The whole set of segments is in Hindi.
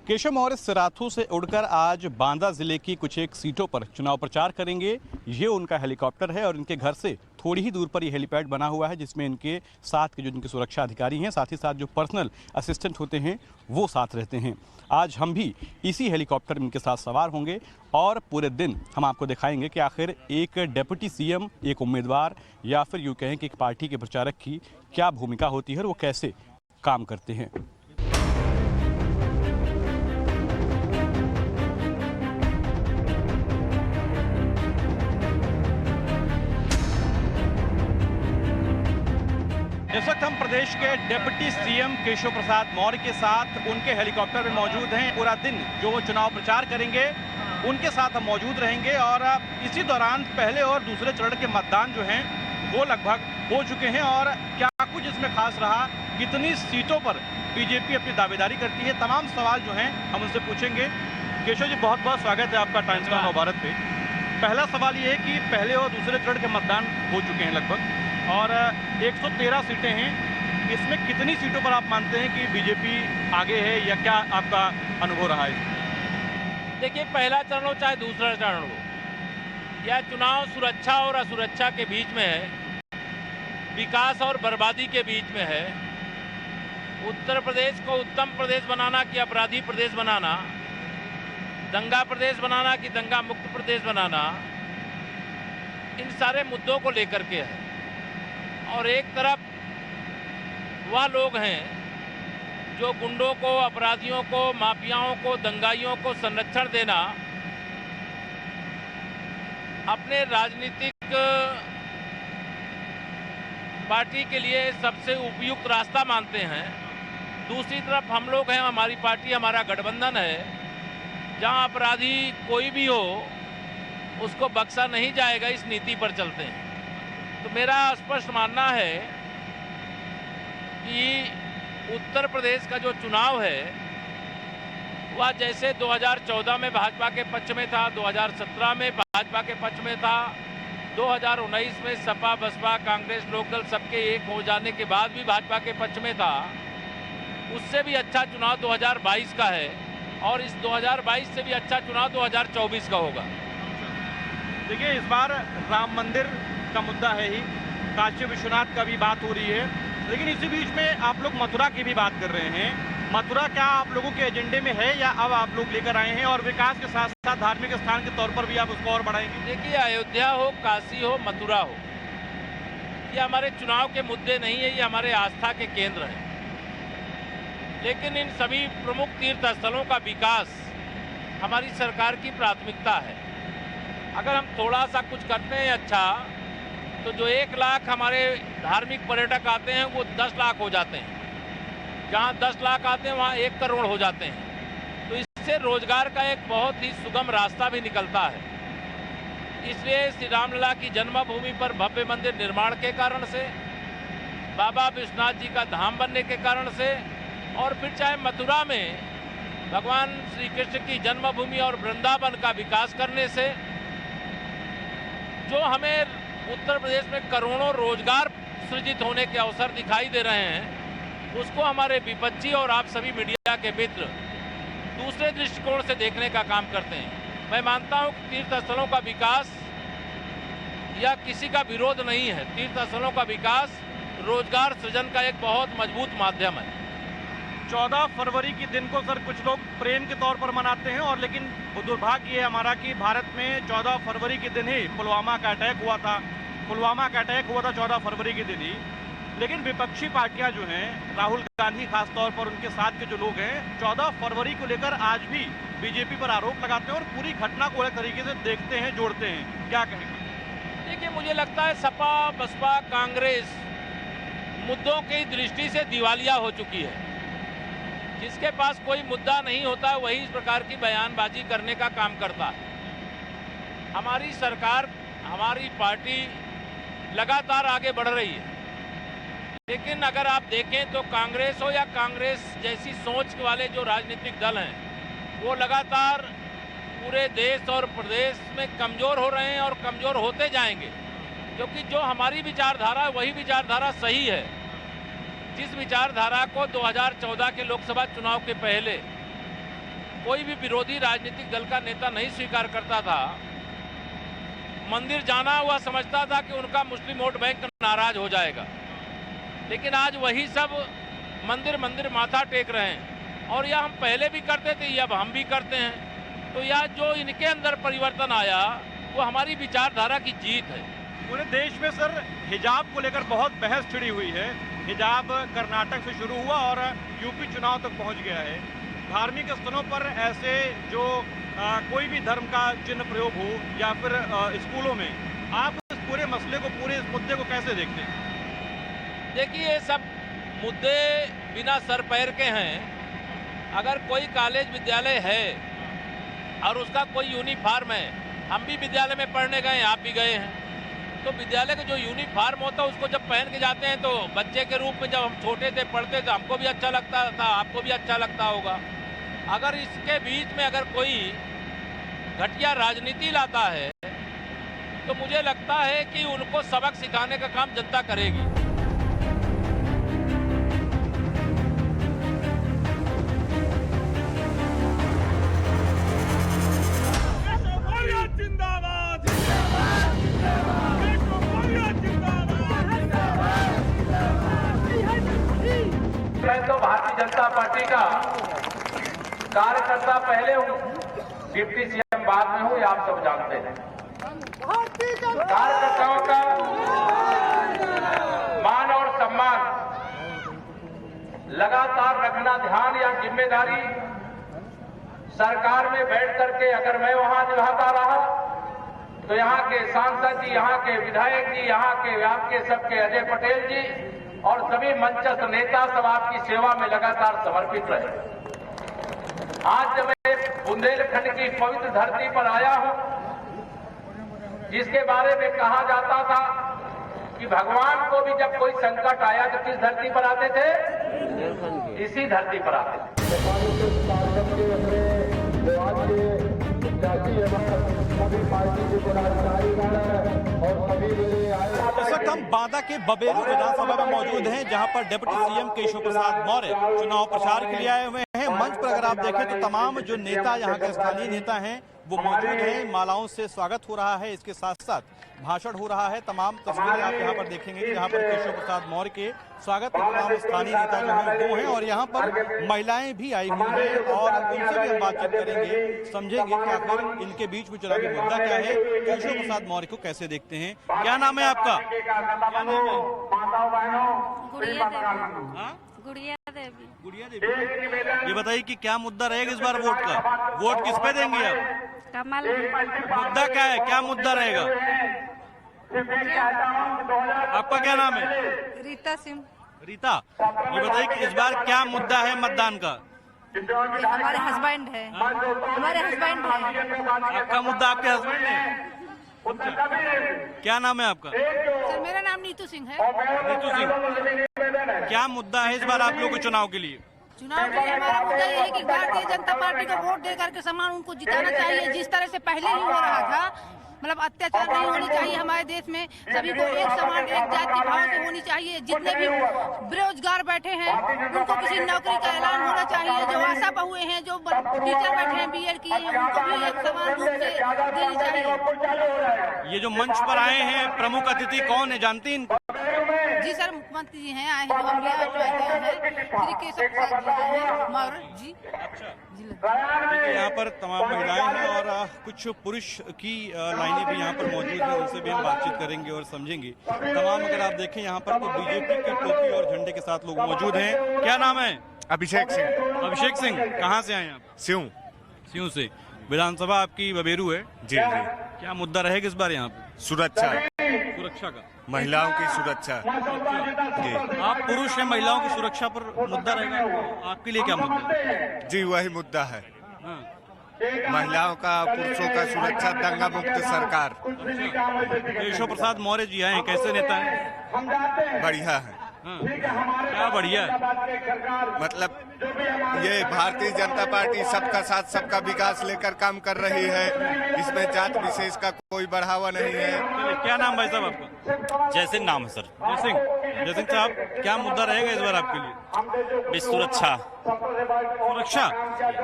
केशव मौर्य सिराथू से उड़कर आज बांदा जिले की कुछ एक सीटों पर चुनाव प्रचार करेंगे। ये उनका हेलीकॉप्टर है और इनके घर से थोड़ी ही दूर पर ये हेलीपैड बना हुआ है, जिसमें इनके साथ के जो इनके सुरक्षा अधिकारी हैं, साथ ही साथ जो पर्सनल असिस्टेंट होते हैं वो साथ रहते हैं। आज हम भी इसी हेलीकॉप्टर में इनके साथ सवार होंगे और पूरे दिन हम आपको दिखाएंगे कि आखिर एक डिप्टी सीएम, एक उम्मीदवार या फिर यूँ कहें कि एक पार्टी के प्रचारक की क्या भूमिका होती है और वो कैसे काम करते हैं। इस वक्त हम प्रदेश के डिप्टी सीएम केशव प्रसाद मौर्य के साथ उनके हेलीकॉप्टर में मौजूद हैं। पूरा दिन जो वो चुनाव प्रचार करेंगे उनके साथ हम मौजूद रहेंगे और इसी दौरान पहले और दूसरे चरण के मतदान जो हैं वो लगभग हो चुके हैं और क्या कुछ इसमें खास रहा, कितनी सीटों पर बीजेपी अपनी दावेदारी करती है, तमाम सवाल जो हैं हम उनसे पूछेंगे। केशव जी, बहुत बहुत स्वागत है आपका टाइम्स नव भारत पे। पहला सवाल ये है कि पहले और दूसरे चरण के मतदान हो चुके हैं लगभग और 113 सीटें हैं, इसमें कितनी सीटों पर आप मानते हैं कि बीजेपी आगे है या क्या आपका अनुभव रहा है? देखिए, पहला चरण हो चाहे दूसरा चरण हो, यह चुनाव सुरक्षा और असुरक्षा के बीच में है, विकास और बर्बादी के बीच में है। उत्तर प्रदेश को उत्तम प्रदेश बनाना कि अपराधी प्रदेश बनाना, दंगा प्रदेश बनाना कि दंगा मुक्त प्रदेश बनाना, इन सारे मुद्दों को लेकर के है। और एक तरफ वह लोग हैं जो गुंडों को, अपराधियों को, माफियाओं को, दंगाइयों को संरक्षण देना अपने राजनीतिक पार्टी के लिए सबसे उपयुक्त रास्ता मानते हैं। दूसरी तरफ हम लोग हैं, हमारी पार्टी, हमारा गठबंधन है, जहां अपराधी कोई भी हो उसको बख्शा नहीं जाएगा, इस नीति पर चलते हैं। तो मेरा स्पष्ट मानना है कि उत्तर प्रदेश का जो चुनाव है वह जैसे 2014 में भाजपा के पक्ष में था, 2017 में भाजपा के पक्ष में था, 2019 में सपा, बसपा, कांग्रेस, लोकदल सबके एक हो जाने के बाद भी भाजपा के पक्ष में था, उससे भी अच्छा चुनाव 2022 का है और इस 2022 से भी अच्छा चुनाव 2024 का होगा। देखिए, इस बार राम मंदिर का मुद्दा है ही, काशी विश्वनाथ का भी बात हो रही है, लेकिन इसी बीच में आप लोग मथुरा की भी बात कर रहे हैं। मथुरा क्या आप लोगों के एजेंडे में है या अब आप लोग लेकर आए हैं और विकास के साथ साथ धार्मिक स्थान के तौर पर भी आप उसको और बढ़ाएंगे? देखिए, अयोध्या हो, काशी हो, मथुरा हो, ये हमारे चुनाव के मुद्दे नहीं है, ये हमारे आस्था के केंद्र हैं। लेकिन इन सभी प्रमुख तीर्थ स्थलों का विकास हमारी सरकार की प्राथमिकता है। अगर हम थोड़ा सा कुछ करते हैं अच्छा, तो जो 1 लाख हमारे धार्मिक पर्यटक आते हैं वो 10 लाख हो जाते हैं, जहाँ 10 लाख आते हैं वहाँ 1 करोड़ हो जाते हैं। तो इससे रोजगार का एक बहुत ही सुगम रास्ता भी निकलता है। इसलिए श्री रामलला की जन्मभूमि पर भव्य मंदिर निर्माण के कारण से, बाबा विश्वनाथ जी का धाम बनने के कारण से, और फिर चाहे मथुरा में भगवान श्री कृष्ण की जन्मभूमि और वृंदावन का विकास करने से जो हमें उत्तर प्रदेश में करोड़ों रोजगार सृजित होने के अवसर दिखाई दे रहे हैं, उसको हमारे विपक्षी और आप सभी मीडिया के मित्र दूसरे दृष्टिकोण से देखने का काम करते हैं। मैं मानता हूं कि तीर्थ स्थलों का विकास या किसी का विरोध नहीं है। तीर्थ स्थलों का विकास रोजगार सृजन का एक बहुत मजबूत माध्यम है। 14 फरवरी के दिन को सर कुछ लोग प्रेम के तौर पर मनाते हैं, और लेकिन दुर्भाग्य ये है हमारा कि भारत में 14 फरवरी के दिन ही पुलवामा का अटैक हुआ था। 14 फरवरी के दिन ही। लेकिन विपक्षी पार्टियां जो हैं, राहुल गांधी खास तौर पर, उनके साथ के जो लोग हैं, 14 फरवरी को लेकर आज भी बीजेपी पर आरोप लगाते हैं और पूरी घटना को अलग तरीके से देखते हैं, जोड़ते हैं। क्या कहेंगे? देखिए, मुझे लगता है सपा, बसपा, कांग्रेस मुद्दों की दृष्टि से दिवालिया हो चुकी है। जिसके पास कोई मुद्दा नहीं होता है वही इस प्रकार की बयानबाजी करने का काम करता है। हमारी सरकार, हमारी पार्टी लगातार आगे बढ़ रही है, लेकिन अगर आप देखें तो कांग्रेस हो या कांग्रेस जैसी सोच वाले जो राजनीतिक दल हैं, वो लगातार पूरे देश और प्रदेश में कमज़ोर हो रहे हैं और कमज़ोर होते जाएंगे, क्योंकि जो हमारी विचारधारा है वही विचारधारा सही है। जिस विचारधारा को 2014 के लोकसभा चुनाव के पहले कोई भी विरोधी राजनीतिक दल का नेता नहीं स्वीकार करता था, मंदिर जाना हुआ समझता था कि उनका मुस्लिम वोट बैंक नाराज हो जाएगा। लेकिन आज वही सब मंदिर मंदिर माथा टेक रहे हैं और यह हम पहले भी करते थे, यह अब हम भी करते हैं। तो यह जो इनके अंदर परिवर्तन आया वो हमारी विचारधारा की जीत है। पूरे देश में सर हिजाब को लेकर बहुत बहस छिड़ी हुई है। हिजाब कर्नाटक से शुरू हुआ और यूपी चुनाव तक पहुंच गया है। धार्मिक स्थलों पर ऐसे जो कोई भी धर्म का चिन्ह प्रयोग हो या फिर स्कूलों में, आप इस पूरे मसले को, पूरे इस मुद्दे को कैसे देखते हैं? देखिए, ये सब मुद्दे बिना सर पैर के हैं। अगर कोई कॉलेज विद्यालय है और उसका कोई यूनिफॉर्म है, हम भी विद्यालय में पढ़ने गए हैं, आप भी गए हैं, तो विद्यालय का जो यूनिफॉर्म होता है उसको जब पहन के जाते हैं तो बच्चे के रूप में जब हम छोटे थे, पढ़ते थे, हमको भी अच्छा लगता था, आपको भी अच्छा लगता होगा। अगर इसके बीच में अगर कोई घटिया राजनीति लाता है तो मुझे लगता है कि उनको सबक सिखाने का काम जनता करेगी। मैं तो भारतीय जनता पार्टी का कार्यकर्ता पहले हूँ, डिप्टी सीएम बाद में हूँ, ये आप सब जानते हैं। कार्यकर्ताओं का मान और सम्मान लगातार रखना ध्यान या जिम्मेदारी सरकार में बैठ करके अगर मैं वहां निभाता रहा तो यहाँ के सांसद जी, यहाँ के विधायक जी, यहाँ के आपके सबके अजय पटेल जी और सभी मंचस्थ नेता सब आपकी सेवा में लगातार समर्पित रहे। आज जब मैं बुंदेलखंड की पवित्र धरती पर आया हूं, जिसके बारे में कहा जाता था कि भगवान को भी जब कोई संकट आया तो किस धरती पर आते थे? इसी धरती पर आते थे। इस वक्त हम बांदा के बबेरू विधानसभा में मौजूद हैं, जहां पर डिप्टी सीएम केशव प्रसाद मौर्य चुनाव प्रचार के लिए आए हुए हैं। मंच पर अगर आप देखें तो तमाम जो नेता, यहाँ के स्थानीय नेता हैं, वो मौजूद हैं। मालाओं से स्वागत हो रहा है, इसके साथ साथ भाषण हो रहा है। तमाम तस्वीरें आप यहाँ पर देखेंगे जहाँ पर केशव प्रसाद मौर्य के स्वागत में तमाम स्थानीय नेता जो हैं वो हैं और यहाँ पर महिलाएं भी आई हुई हैं और उनसे भी हम बातचीत करेंगे, समझेंगे कि आखिर इनके बीच में चुनावी मुद्दा क्या है, केशव प्रसाद मौर्य को कैसे देखते हैं। क्या नाम है आपका? क्या नाम है? गुड़िया देवी। गुड़िया देवी, ये बताइए कि क्या मुद्दा रहेगा इस बार वोट का? वोट किस पे देंगे आप? कमल। मुद्दा क्या है, क्या मुद्दा रहेगा? आपका क्या नाम है? रीता सिंह। रीता, ये बताइए कि इस बार क्या मुद्दा है मतदान का? हमारे हस्बैंड है, हमारे हस्बैंड है। आपका मुद्दा आपके हस्बैंड है? क्या नाम है आपका? सर मेरा नाम नीतू सिंह है। नीतू सिंह, क्या मुद्दा है इस बार आप लोगों के चुनाव के लिए? चुनाव के लिए हमारा मुद्दा ये है कि भारतीय जनता पार्टी को वोट दे करके समान उनको जिताना चाहिए। जिस तरह से पहले ही हो रहा था, मतलब अत्याचार नहीं होनी चाहिए हमारे देश में, सभी को एक समान एक जाति भाव से होनी चाहिए। जितने भी बेरोजगार बैठे हैं उनको किसी नौकरी का ऐलान होना चाहिए। जो आशा बहुएं हैं, जो टीचर बैठे हैं, बीएड किए हैं, उनको भी एक समान रूप से देनी चाहिए। ये जो मंच पर आए हैं प्रमुख अतिथि कौन है, जानती हैं? जी सर, मुख्यमंत्री जी हैं, आए हैं, हम श्री केशव प्रसाद जी आए हैं मौर्य जी। देखिए यहाँ पर तमाम महिलाएं हैं और कुछ पुरुष की लाइनें भी यहाँ पर मौजूद हैं, उनसे भी हम बातचीत करेंगे और समझेंगे। तमाम अगर आप देखें यहाँ पर तो बीजेपी की टोपी और झंडे के साथ लोग मौजूद हैं। क्या नाम है? अभिषेक सिंह। अभिषेक सिंह, कहाँ से आए हैं आप? स्यू से। विधानसभा आपकी बबेरू है जी जी। क्या मुद्दा रहेगा इस बार यहाँ पे? सुरक्षा, सुरक्षा का, महिलाओं की सुरक्षा जी। आप पुरुष हैं, महिलाओं की सुरक्षा पर मुद्दा रहेगा, आपके लिए क्या मुद्दा है? जी वही मुद्दा है, हाँ। महिलाओं का, पुरुषों का सुरक्षा, दंगा मुक्त सरकार। केशव प्रसाद मौर्य जी आए हैं, कैसे नेता है? बढ़िया है। हाँ। क्या बढ़िया है? मतलब ये भारतीय जनता पार्टी सबका साथ सबका विकास लेकर काम कर रही है, इसमें जात विशेष का कोई बढ़ावा नहीं है। क्या नाम भाई साहब आपका? जय सिंह नाम है सर। जय सिंह, जयसिंह साहब, क्या मुद्दा रहेगा इस बार आपके लिए? सुरक्षा। सुरक्षा,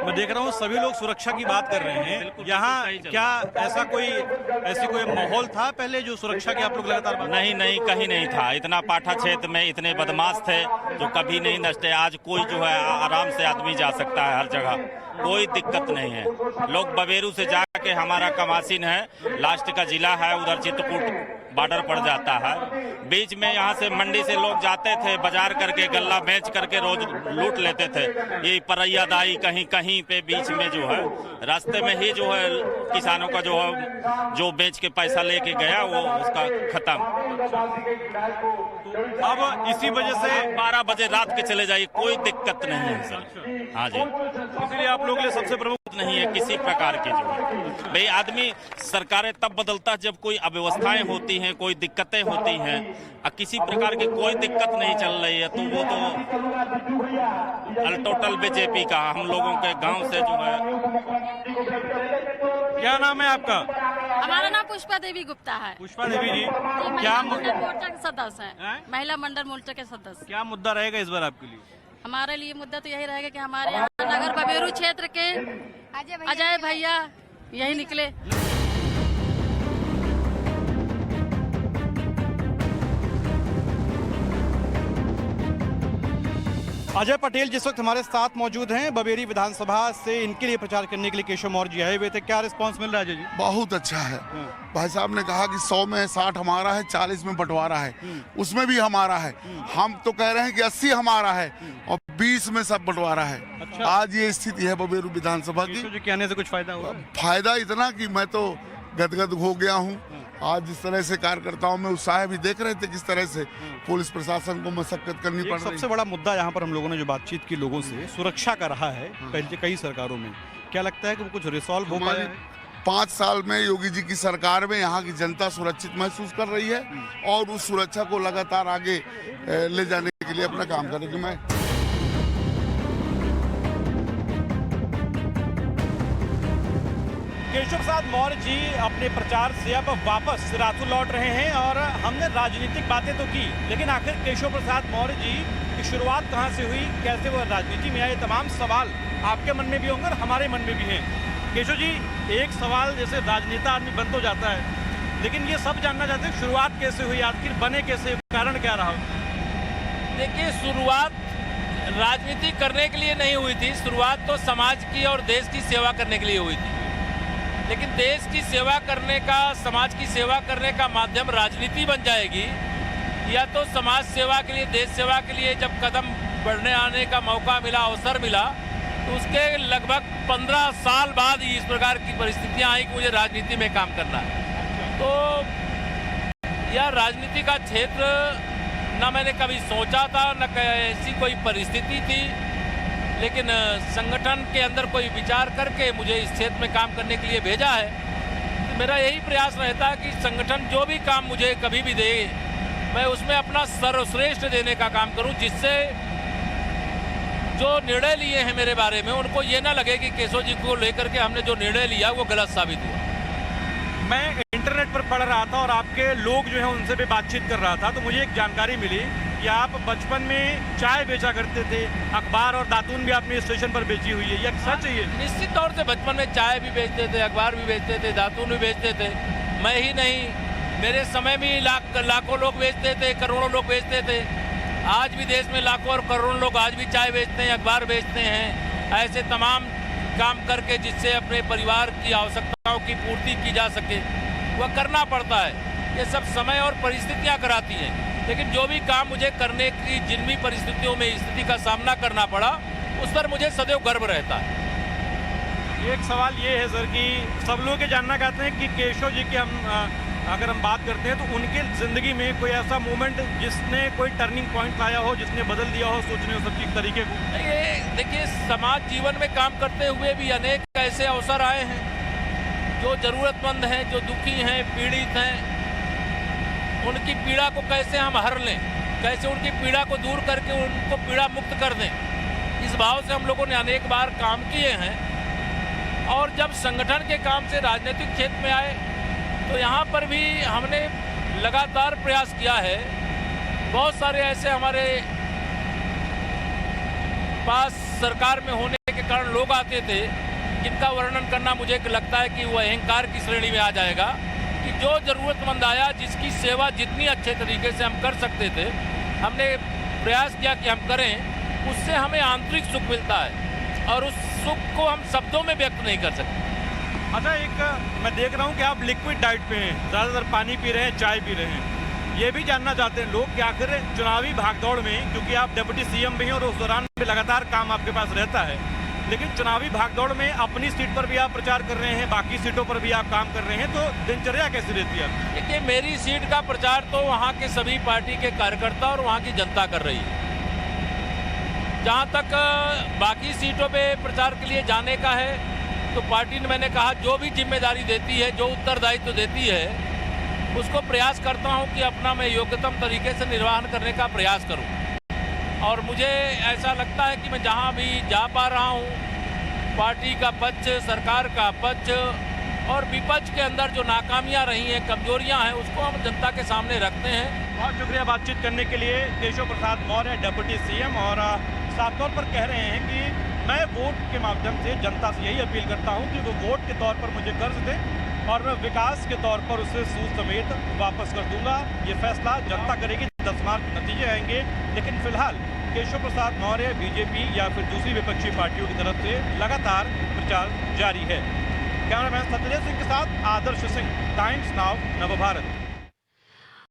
मैं देख रहा हूँ सभी लोग सुरक्षा की बात कर रहे हैं। यहाँ क्या ऐसी कोई माहौल था पहले जो सुरक्षा के आप लोग लगातार बात? नहीं, कहीं नहीं था। इतना पाठा क्षेत्र में इतने बदमाश थे जो कभी नहीं नष्टे। आज कोई जो है आराम से आदमी जा सकता है हर जगह, कोई दिक्कत नहीं है। लोग बबेरू से जाके, हमारा कमासिन है, लास्ट का जिला है, उधर चित्रकूट बॉर्डर पड़ जाता है। बीच में यहाँ से मंडी से लोग जाते थे, बाजार करके गल्ला बेच करके रोज लूट लेते थे। ये परैया दाई कहीं कहीं पे बीच में जो है रास्ते में ही जो है किसानों का जो बेच के पैसा लेके गया वो उसका खत्म। अब इसी वजह से 12 बजे रात के चले जाइए, कोई दिक्कत नहीं है सर। हाँ जी, इसलिए आप लोगों के लिए सबसे प्रमुख नहीं है किसी प्रकार की जो है। भाई आदमी, सरकारें तब बदलता है जब कोई अव्यवस्थाएं होती हैं, कोई दिक्कतें होती हैं। किसी प्रकार की कोई दिक्कत नहीं चल रही है, तो वो तो टोटल बीजेपी का। हम लोगों के गांव से जो है। क्या नाम है आपका? हमारा नाम पुष्पा देवी गुप्ता है। पुष्पा देवी जी, क्या मंडल मोर्चा के सदस्य हैं? महिला मंडल मोर्चा के सदस्य। क्या मुद्दा रहेगा इस बार आपके लिए? हमारे लिए मुद्दा तो यही रहेगा कि हमारे यहाँ नगर बबेरू क्षेत्र के अजय भैया यही निकले। अजय पटेल जिस वक्त हमारे साथ मौजूद हैं, बबेरी विधानसभा से इनके लिए प्रचार करने के लिए केशव मौर्य जी आए हुए थे। क्या रिस्पांस मिल रहा है अजय जी? बहुत अच्छा है। भाई साहब ने कहा कि 100 में 60 हमारा है, 40 में बंटवारा है, उसमें भी हमारा है। हम तो कह रहे हैं कि 80 हमारा है और 20 में सब बंटवारा है। अच्छा। आज ये स्थिति है बबेरू विधानसभा की। केशव जी के आने से कुछ फायदा हुआ? फायदा इतना कि मैं तो गदगद हो गया हूँ। आज जिस तरह से कार्यकर्ताओं में उत्साह भी देख रहे थे, किस तरह से पुलिस प्रशासन को मशक्कत करनी पड़ रही है। सबसे बड़ा मुद्दा यहाँ पर हम लोगों ने जो बातचीत की लोगों से, सुरक्षा का रहा है पहले कई सरकारों में। क्या लगता है कि वो कुछ रिसॉल्व हो पाया है? 5 साल में योगी जी की सरकार में यहाँ की जनता सुरक्षित महसूस कर रही है और उस सुरक्षा को लगातार आगे ले जाने के लिए अपना काम करेगी। मैं केशव प्रसाद मौर्य जी अपने प्रचार से अब वापस सिराथू लौट रहे हैं और हमने राजनीतिक बातें तो की, लेकिन आखिर केशव प्रसाद मौर्य जी की शुरुआत कहां से हुई, कैसे वो राजनीति में आए, तमाम सवाल आपके मन में भी होंगे और हमारे मन में भी हैं। केशव जी, एक सवाल, जैसे राजनेता आदमी बन तो जाता है, लेकिन ये सब जानना चाहते हैं शुरुआत कैसे हुई, आखिर बने कैसे, कारण क्या रहा? देखिए, शुरुआत राजनीति करने के लिए नहीं हुई थी। शुरुआत तो समाज की और देश की सेवा करने के लिए हुई थी। लेकिन देश की सेवा करने का, समाज की सेवा करने का माध्यम राजनीति बन जाएगी, या तो समाज सेवा के लिए, देश सेवा के लिए जब कदम बढ़ने आने का मौका मिला, अवसर मिला, तो उसके लगभग 15 साल बाद ही इस प्रकार की परिस्थितियां आई कि मुझे राजनीति में काम करना है। तो यह राजनीति का क्षेत्र न मैंने कभी सोचा था, न ऐसी कोई परिस्थिति थी, लेकिन संगठन के अंदर कोई विचार करके मुझे इस क्षेत्र में काम करने के लिए भेजा है। तो मेरा यही प्रयास रहता है कि संगठन जो भी काम मुझे कभी भी दे, मैं उसमें अपना सर्वश्रेष्ठ देने का काम करूं, जिससे जो निर्णय लिए हैं मेरे बारे में उनको ये ना लगे कि केशव जी को लेकर के हमने जो निर्णय लिया वो गलत साबित हुआ। मैं इंटरनेट पर पढ़ रहा था और आपके लोग जो हैं उनसे भी बातचीत कर रहा था, तो मुझे एक जानकारी मिली कि आप बचपन में चाय बेचा करते थे, अखबार और दातून भी आपने स्टेशन पर बेची हुई है, यह सच है? निश्चित तौर से बचपन में चाय भी बेचते थे, अखबार भी बेचते थे, दातून भी बेचते थे। मैं ही नहीं, मेरे समय में लाखों लोग बेचते थे, करोड़ों लोग बेचते थे। आज भी देश में लाखों और करोड़ों लोग आज भी चाय बेचते हैं, अखबार बेचते हैं। ऐसे तमाम काम करके जिससे अपने परिवार की आवश्यकताओं की पूर्ति की जा सके, वह करना पड़ता है। ये सब समय और परिस्थितियां कराती हैं, लेकिन जो भी काम मुझे करने की, जिन भी परिस्थितियों में स्थिति का सामना करना पड़ा, उस पर मुझे सदैव गर्व रहता है। एक सवाल ये है सर कि सब लोग ये जानना चाहते हैं कि केशव जी की अगर हम बात करते हैं तो उनके ज़िंदगी में कोई ऐसा मोमेंट जिसने कोई टर्निंग पॉइंट लाया हो, जिसने बदल दिया हो सोचने और सब तरीके को? ये देखिए, समाज जीवन में काम करते हुए भी अनेक ऐसे अवसर आए हैं, जो ज़रूरतमंद हैं, जो दुखी हैं, पीड़ित हैं, उनकी पीड़ा को कैसे हम हर लें, कैसे उनकी पीड़ा को दूर करके उनको पीड़ा मुक्त कर दें, इस भाव से हम लोगों ने अनेक बार काम किए हैं। और जब संगठन के काम से राजनीतिक क्षेत्र में आए तो यहाँ पर भी हमने लगातार प्रयास किया है बहुत सारे ऐसे हमारे पास सरकार में होने के कारण लोग आते थे जिनका वर्णन करना मुझे लगता है कि वो अहंकार की श्रेणी में आ जाएगा, कि जो ज़रूरतमंद आया, जिसकी सेवा जितनी अच्छे तरीके से हम कर सकते थे, हमने प्रयास किया कि हम करें, उससे हमें आंतरिक सुख मिलता है और उस सुख को हम शब्दों में व्यक्त नहीं कर सकते। अच्छा, एक मैं देख रहा हूँ कि आप लिक्विड डाइट पे हैं, ज़्यादातर पानी पी रहे हैं, चाय पी रहे हैं। ये भी जानना चाहते हैं लोग कि आखिर चुनावी भागदौड़ में, क्योंकि आप डिप्टी सीएम भी हैं और उस दौरान भी लगातार काम आपके पास रहता है, लेकिन चुनावी भागदौड़ में अपनी सीट पर भी आप प्रचार कर रहे हैं, बाकी सीटों पर भी आप काम कर रहे हैं, तो दिनचर्या कैसी रहती है? देखिए, मेरी सीट का प्रचार तो वहाँ के सभी पार्टी के कार्यकर्ता और वहाँ की जनता कर रही है। जहाँ तक बाकी सीटों पे प्रचार के लिए जाने का है, तो पार्टी ने, मैंने कहा, जो भी जिम्मेदारी देती है, जो उत्तरदायित्व देती है, उसको प्रयास करता हूँ कि अपना मैं योग्यतम तरीके से निर्वहन करने का प्रयास करूँ। और मुझे ऐसा लगता है कि मैं जहाँ भी जा पा रहा हूँ, पार्टी का पक्ष, सरकार का पक्ष और विपक्ष के अंदर जो नाकामियाँ रही हैं, कमजोरियाँ हैं, उसको हम जनता के सामने रखते हैं। बहुत शुक्रिया बातचीत करने के लिए। केशव प्रसाद मौर्य डिप्टी सीएम और साफ तौर पर कह रहे हैं कि मैं वोट के माध्यम से जनता से यही अपील करता हूं कि वो वोट के तौर पर मुझे कर्ज दें और मैं विकास के तौर पर उसे सूद समेत वापस कर दूंगा। ये फैसला जनता करेगी, 10 मार्च नतीजे आएंगे। लेकिन फिलहाल केशव प्रसाद मौर्य बीजेपी या फिर दूसरी विपक्षी पार्टियों की तरफ से लगातार प्रचार जारी है। कैमरामैन सत्यदेव सिंह के साथ आदर्श सिंह, टाइम्स नाउ, नव भारत।